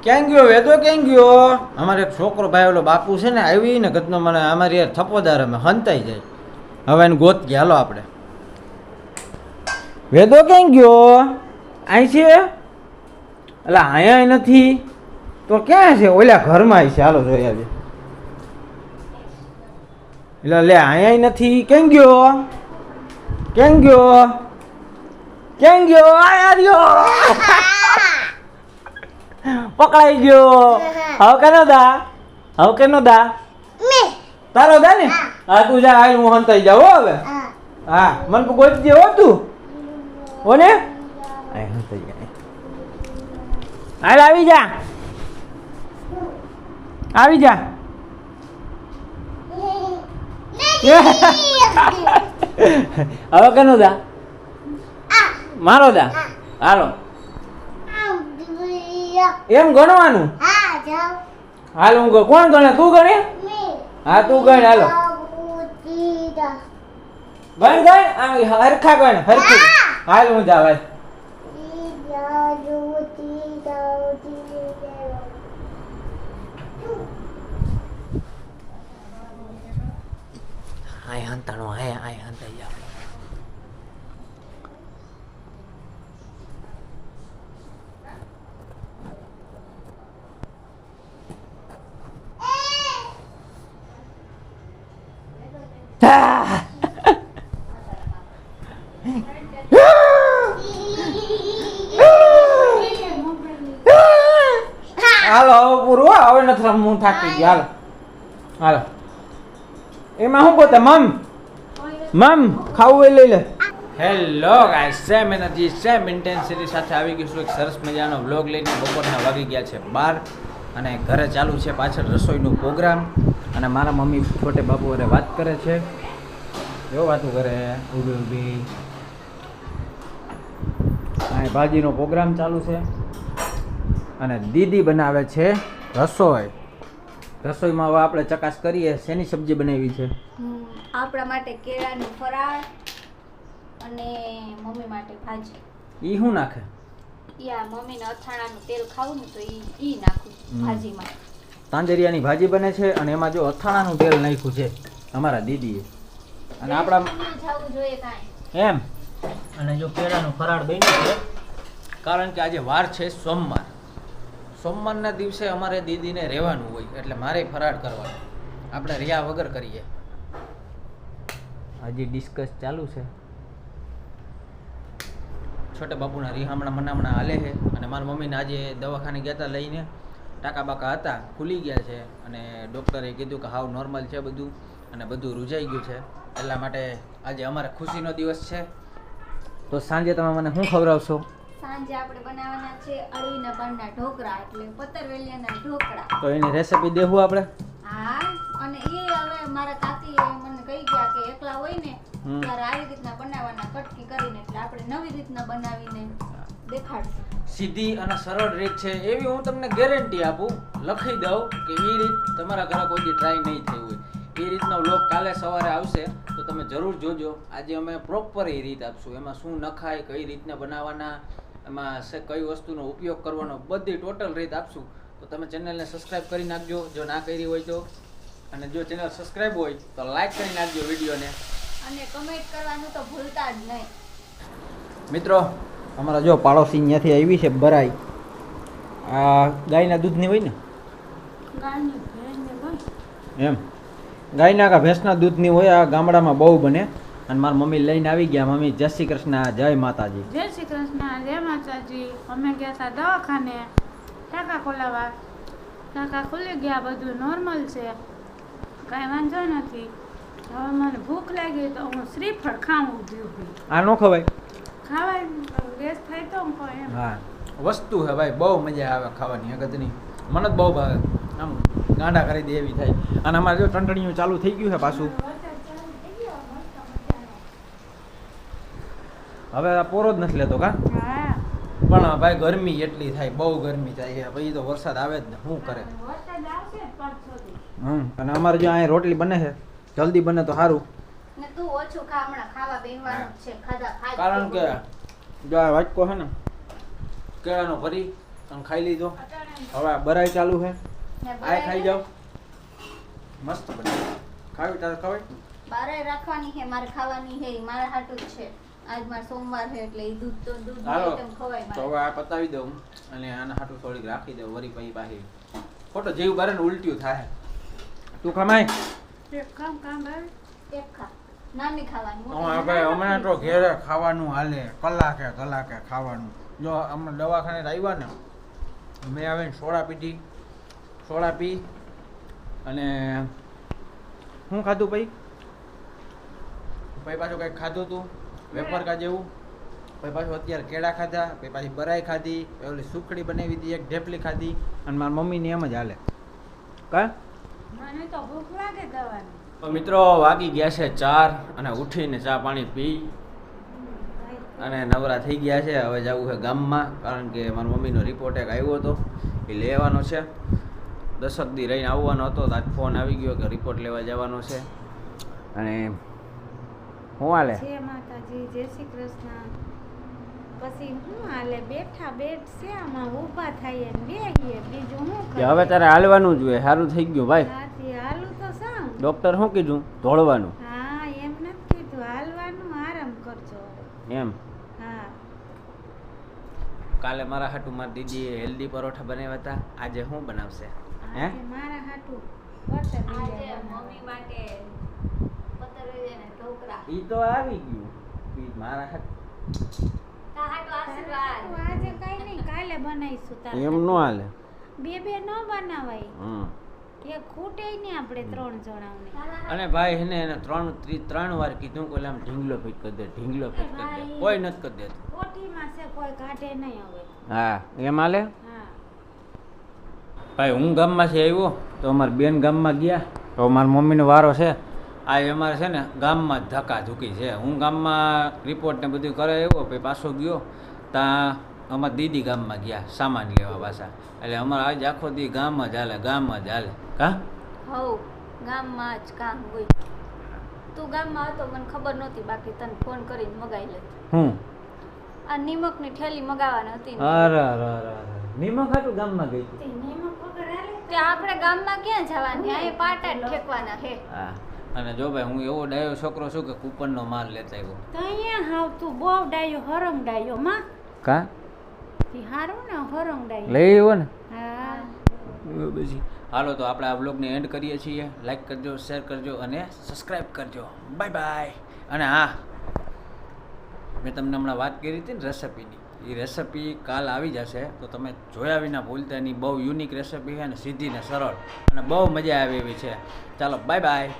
ક્યાં ગયો વેદો ક્યાં ગયો? અમારે એક છોકરો ભાઈ ઓલો બાપુ છે ને આવી ને ગતનો મને અમારી યાર થપ્પોદાર અમે હંતાઈ જાય. હવે એને ગોત ગયા હાલો આપણે. વેદો ક્યાં ગયો? અહીં છે? એટલે અહીંયા નથી તો ક્યાં છે? ઓલા ઘરમાં છે, હાલો જોઈ આવીએ. એટલે લે અહીંયા નથી. ક્યાં ગયો? ક્યાં ગયો? ક્યાં ગયો? આયા રહ્યો. પકડાઈ ગયો. હવે કેનો દા? હવે કેનો દા? તારો દા ને? હા તું જા, હાલ હું હંતાઈ જાઉં હો હવે. હા મને ગોતી દે હો તું. હો ને? આ હંતાઈ જાય. હાલ આવી જા. આવી જા. હવે કેનો દા? મારો દા. હાલો એમ ગણવાનું? હાલ હું કોણ ગણે? તું ગણે? હા તું ગણ. હાલો ગણ ગણ. હરખા ગણ હરખી. હાલ હું જાવ. હાય હંતાણો હાય હાય હંતાઈ જાવ. હાલો હવે પૂરું. હવે નથી રમવું, થાકી ગયો. હાલો હાલો. એમાં શું પોતે મમ ખાવું એ લઈ લે. Hello guys, same energy same intensity સાથે આવી ગયું છું એક સરસ મજાનો વ્લોગ લઈને. બપોરના વાગી ગયા છે 12 અને ઘરે ચાલુ છે પાછળ રસોઈનું પ્રોગ્રામ. અને મારા મમ્મી છોટે બાપુ અરે વાત કરે છે. કેવો વાતું કરે ઊભી ઊભી. આ ભાજીનો પ્રોગ્રામ ચાલુ છે અને દીદી બનાવે છે રસોઈ. રસોઈમાં હવે આપણે ચકાસ કરીએ શેની સબ્જી બનાવી છે. આપણા માટે કેળાનું ફરાળ અને મમ્મી માટે ભાજી. ઈ શું નાખે? યા મમ્મીને અથાણાનું તેલ ખાવું ને તો ઈ નાખું ભાજીમાં. તાંજરિયાની ભાજી બને છે અને એમાં જો અથાણાનું તેલ નાખ્યું છે અમારા દીદીએ. અને આપણા જાવું જોઈએ કાંઈ એમ. અને જો કેળાનું ફરાળ બન્યું છે કારણ કે આજે વાર છે સોમવાર. સોમવારના દિવસે અમારે દીદીને રહેવાનું હોય એટલે મારે ફરાળ કરવાનો. આપણે રહ્યા વગર કરીએ. હજી ડિસ્કસ ચાલુ છે. છોટે બાપુના રીહામણા મનામણા હાલે છે. અને મારા મમ્મીને આજે દવાખાને ગયા હતા લઈને. ટાંકા બાકા હતા, ખુલી ગયા છે. અને ડૉક્ટરે કીધું કે હાવ નોર્મલ છે બધું અને બધું રૂજાઈ ગયું છે. એટલા માટે આજે અમારે ખુશીનો દિવસ છે. તો સાંજે તમે મને શું ખવડાવશો? સાંજે આપણે બનાવવાના છે અળવીના પાનના ઢોકળા, એટલે પતરવેલિયાના ઢોકળા. તો એની રેસિપી દેવું આપણે? હા, અને એ હવે મારા કાકીએ મને કહી ગયા કે એકલા હોય ને ત્યારે આવી રીતના બનાવવાના કટકી કરીને, એટલે આપણે નવી રીતના બનાવીને દેખાડશું. સીધી અને સરળ રીત છે એવી હું તમને ગેરંટી આપું. લખી દઉં કે એ રીત તમારા ઘરે કોઈ દી ટ્રાય નહીં થઈ હોય. એ રીતનો વ્લોગ કાલે સવારે આવશે તો તમે જરૂર જોજો. આજે અમે પ્રોપર એ રીત આપશું. એમાં શું નખાય, કઈ રીતના બનાવવાના, એમાં કઈ વસ્તુનો ઉપયોગ કરવાનો, બધી ટોટલ રીત આપશું. તો તમે ચેનલને સબસ્ક્રાઈબ કરી નાખજો જો ના કરી હોય તો. અને જો ચેનલ સબસ્ક્રાઈબ હોય તો લાઈક કરી નાખજો વિડીયોને. અને કમેન્ટ કરવાનું તો ભૂલતા જ નહીં. મિત્રો અમારા જો પાડોશી ત્યાંથી આવી છે બરાઈ. આ ગાયના દૂધની હોય ને એમ. ગાયના કા ભેંસના દૂધની હોય. આ ગામડામાં બહુ બને. અને મારા મમ્મી લઈને આવી ગયા. મમ્મી જય શ્રી કૃષ્ણ, જય માતાજી. જય શ્રી કૃષ્ણ, જય માતાજી. અમે ગયા હતા દવાખાને ટાંકા ખોલાવા. ટાંકા ખુલી ગયા, બધું નોર્મલ છે, કાંઈ વાંધો નથી. હવે મને ભૂખ લાગી તો હું શ્રીફળ ખાવું થયું. આ નો ખવાય? ખાવાય, ગેસ થાય તો એમ. હા વસ્તુ હે ભાઈ, બહુ મજા આવે ખાવાની. અગત્યની મને જ બહુ ભાવે. આમ ગાંડા કરી દે એવી થાય. અને અમારે જો ટંટણીયું ચાલુ થઈ ગયું છે પાછું. હવે આ પોરો જ નથી લેતો કા. પણ ભાઈ ગરમી એટલી થાય, બહુ ગરમી થાય. પછી તો વરસાદ આવે જ ને શું કરે. અને અમારે જો અહીંયા રોટલી બને છે, જલ્દી બને તો સારું. ને તું ઓછું ખા, હમણાં ખાવા બેહવાનું જ છે. ખાધા કારણ કે જો આ વાટકો છે ને કેળાનો ભરી અને ખાઈ લીધો. હવે આ બરાઈ ચાલુ છે ને આ બરાઈ ખાઈ જાઓ મસ્ત બને ખાવી તારે ખવાય બારે રાખવાની છે મારે ખાવાની છે ઈ મારા હાટું જ છે આજ માર સોમવાર છે એટલે ઈ દૂધ હાલો તેમ ખવાય તો મારે હવે આ પતાવી દઉં અને આના હાટું થોડીક રાખી દઉં વરી પછી પાછી ખોટો જીવ બારે ને ઉલટ્યું થાય તું ખમાય એક કામ ભાઈ એક ખા નાની ખાવાની મોટી હવે હમણાં તો ઘેરે ખાવાનું હાલે કલાકે ખાવાનું જો અમે દવાખાને આવ્યા ને મેં આવીને સોડા પી અને શું ખાધું પછી પાછું કંઈક ખાધું તું વેફર કા જેવું પછી પાછું અત્યારે કેળા ખાધા પછી પાછી બરાઈ ખાધી પછી ઓલી સુખડી બનાવી હતી એક ઢેપલી ખાધી અને મારી મમ્મીની એમ જ હાલે કા મને તો ભૂખ લાગે દવાની તો મિત્રો વાગી ગયા છે 4 અને ઉઠીને ચા પાણી પી અને નવરા થઈ ગયા છે હવે જવું છે ગામમાં કારણ કે મારી મમ્મીનો રિપોર્ટ એક આવ્યો હતો એ લેવાનો છે 10 દી રહીને આવવાનો હતો તો આજ ફોન આવી ગયો કે રિપોર્ટ લેવા જવાનો છે અને શું હાલે જય માતાજી જય શ્રી કૃષ્ણ પછી હું હાલે બેઠા બેઠ છે આમાં ઊભા થઈએ ને બેહીએ બીજું હું કે હવે તારે હાલવાનું જોઈએ સારું થઈ ગયું ભાઈ હાથી હાલું તો સાવ ડોક્ટર શું કીધું ધોળવાનું હા એમ નથી કીધું હાલવાનું આરામ કરજો એમ હા કાલે મારા હાટુ મારી દીદીએ હેલ્ધી પરોઠા બનાવ્યા હતા આજે શું બનાવશે હે આજે મારા હાટું બટર આજે બનાવવાનું. મમ્મી માટે પતરવેલી ને ઢોકળા ઈ તો આવી ગયું ઈ મારા હાટુ તા હાટુ આશીર્વાદ આજે કઈ નહીં કાલે બનાવીશું તારે એમ નો હાલે બે ન બનાવાય હમ એક ખૂટે નહીં આપણે 3 જણાઓને અને ભાઈ એને ત્રણ વાર કીધું કે આમ ઢીંગલો ફિટ કરી દે કોઈ નથી કરી દેતું કોઠીમાં છે કોઈ કાઢે નહીં હવે હા એમ હાલે હા ભાઈ હું ગામમાંથી આવ્યો તો અમારી બેન ગામમાં ગયા તો મારી મમ્મીનો વારો છે આ અમારે છે ને ગામમાં જ ધક્કાધુકી છે હું ગામમાં રિપોર્ટ ને બધું કરે આવ્યો પછી પાછો ગયો ત્યાં અમારા દીદી ગામમાં ગયા સામાન લેવા પાછા એટલે અમારે આજે આખો દી ગામ જ હાલે કા હઉ ગામમાં જ કામ હોય તું ગામમાં હતો મને ખબર નહોતી બાકી તને ફોન કરીને મગાઈ લેત હું આ નિમકની થેલી મગાવવાની હતી ને. અરે નિમક હાટું ગામમાં ગઈ હતી તે નિમક વગર હાલે તે આપણે ગામમાં ક્યાં જવાની આ પાટા જ ઠેકવાના હે હા અને જો ભાઈ હું એવો ડાયો છોકરો છું કે કૂપનનો માલ લેતા આવ્યો તો અહીંયા હાવ તું બહુ ડાયો હરંગ ડાયો માં કા ઈ હારું ને હરંગ ડાયો લઈ આવ્યો ને હા પછી હાલો તો આપણે આ બ્લોગને એન્ડ કરીએ છીએ લાઈક કરજો શેર કરજો અને સબસ્ક્રાઈબ કરજો બાય બાય અને હા મેં તમને હમણાં વાત કરી હતી ને રેસિપીની એ રેસિપી કાલ આવી જશે તો તમે જોયા વિના ભૂલતા એની બહુ યુનિક રેસિપી છે અને સીધી ને સરળ અને બહુ મજા આવે એવી છે ચાલો બાય બાય